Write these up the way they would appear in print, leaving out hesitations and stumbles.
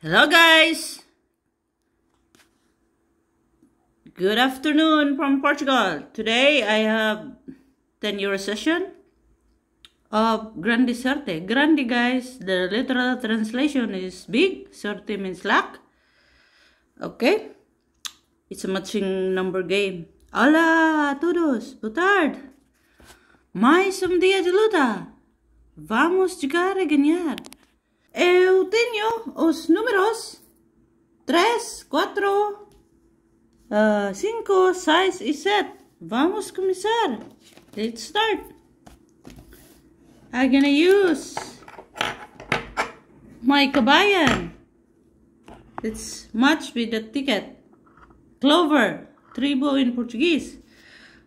Hello guys! Good afternoon from Portugal. Today I have 10 euro session of Grande Sorte. Grande guys, the literal translation is big, Sorte means luck. Okay, it's a matching number game. Hola a todos, boa tarde. Mais dia de luta. Vamos jogar a ganhar. Eu tenho os números 3, 4, 5, 6 e 7. Vamos começar. Let's start. I'm gonna use my kabayan. Let's match with the ticket. Clover, tribo in Portuguese.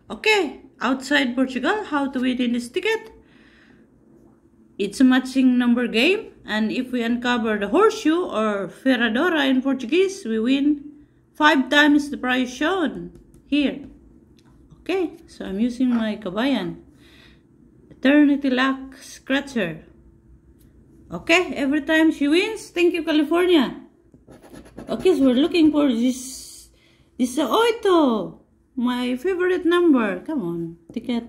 Okay, outside Portugal, how to win in this ticket? It's a matching number game, and if we uncover the horseshoe or ferradura in Portuguese, we win 5 times the price shown here. Okay, so I'm using my kabayan. Eternity Luck Scratcher. Okay, every time she wins, thank you California. Okay, so we're looking for this 8, my favorite number. Come on, ticket.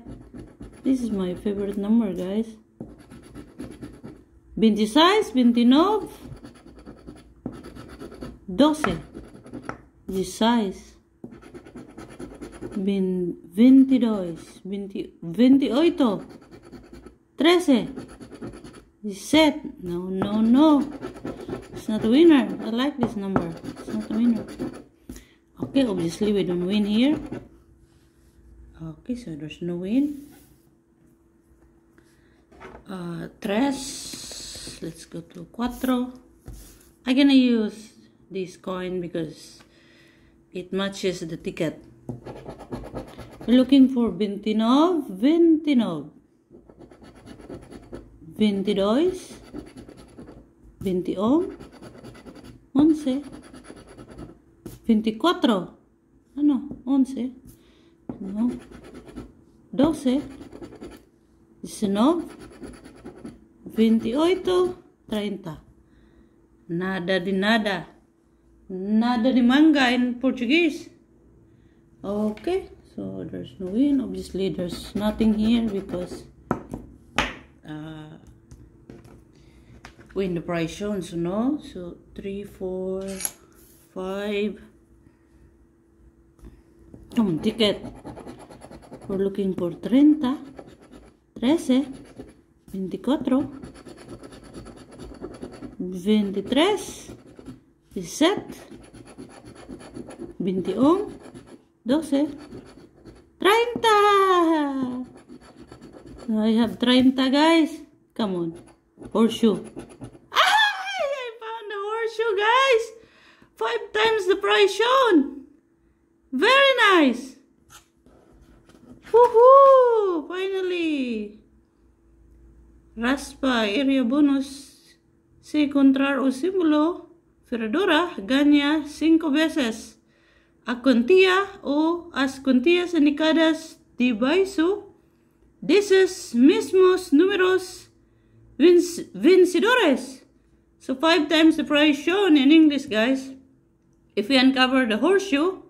This is my favorite number, guys. 26, 29, 12, 16, 22, 28, 13, 17. No. It's not a winner. I like this number. It's not a winner. Okay, obviously we don't win here. Okay, so there's no win. 3. Let's go to 4. I'm gonna use this coin because it matches the ticket. We're looking for 29, 29, 22, 21, 11, 24. Ano? 11. No. 12, 19, 28, 30. Nada de nada. Nada de manga in Portuguese. Okay, so there's no win. Obviously, there's nothing here because win the price shown, so no. So 3, 4, 5. Come on, ticket. We're looking for 30, 13, 24, 23, 17, 21, 12, 30. I have 30, guys. Come on. Horseshoe. I found the horseshoe, guys. 5 times the price shown. Very nice. Woohoo! Finally. Raspa area bonus. Si encontrar o símbolo ferradura gana 5 veces. A cuantía o as cuantías indicadas debaixo desses mismos números vencedores. So 5 times the price shown in English, guys. If we uncover the horseshoe,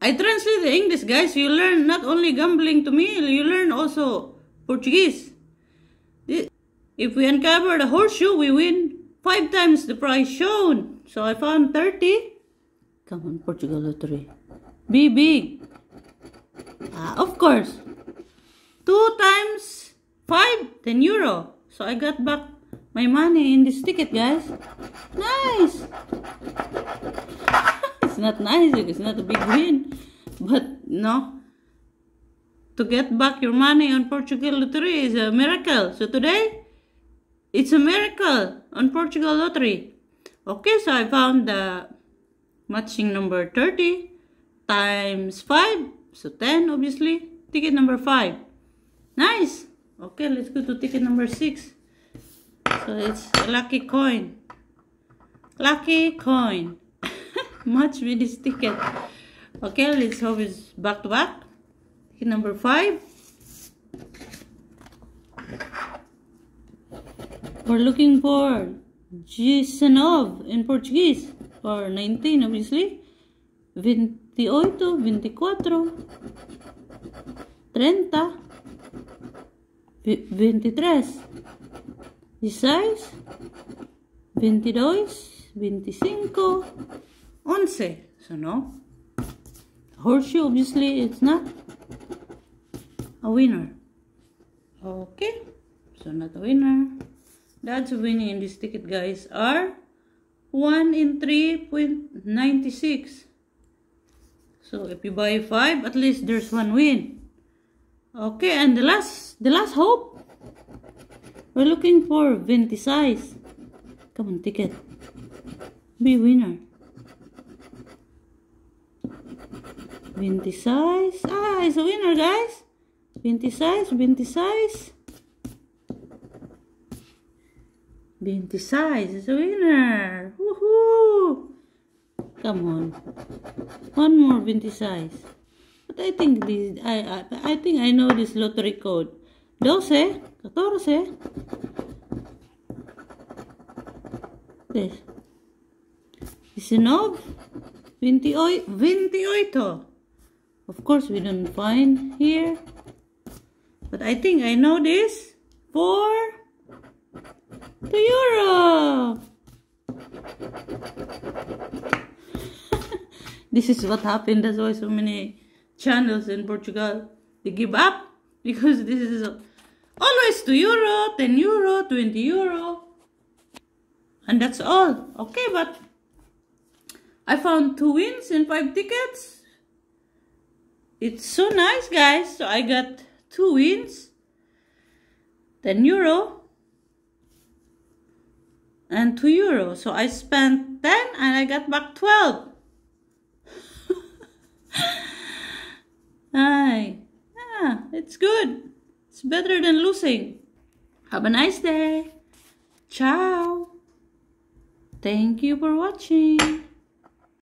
I translate the English, guys. You learn not only gambling to me, you learn also Portuguese. If we uncover the horseshoe, we win 5 times the price shown. So I found 30. Come on, Portugal Lottery. Be big. Of course. 2 times 5, 10 euro. So I got back my money in this ticket, guys. Nice. It's not nice. It's not a big win. But, no. To get back your money on Portugal Lottery is a miracle. So today, it's a miracle on Portugal Lottery. Okay, so I found the matching number 30 times 5. So 10, obviously. Ticket number 5. Nice. Okay, let's go to ticket number 6. So it's a lucky coin. Lucky coin. Match with this ticket. Okay, let's hope it's back to back. Ticket number 5. We're looking for 19 in Portuguese, or 19 obviously. 28, 24, 30, 23, 16, 22, 25, 11. So no. Horseshoe, obviously, it's not a winner. Okay, so not a winner. The odds of winning in this ticket, guys, are 1 in 3.96. So if you buy 5, at least there's one win. Okay, and the last hope. We're looking for 20 size. Come on, ticket. Be winner. 20 size. Ah, it's a winner, guys. 20 size, 20 size. 20 size is a winner. Woohoo! Come on. One more 20 size. But I think this I think I know this lottery code. 12, 14. This. 19, 28. Of course, we don't find here. But I think I know this. 4 €2. This is what happened. That's why so many channels in Portugal, they give up. Because this is always €2, €10, €20. And that's all. Okay, but I found 2 wins and 5 tickets. It's so nice, guys. So I got 2 wins, €10 and €2. So I spent 10 and I got back 12. Yeah, it's good. It's better than losing. Have a nice day. Ciao. Thank you for watching.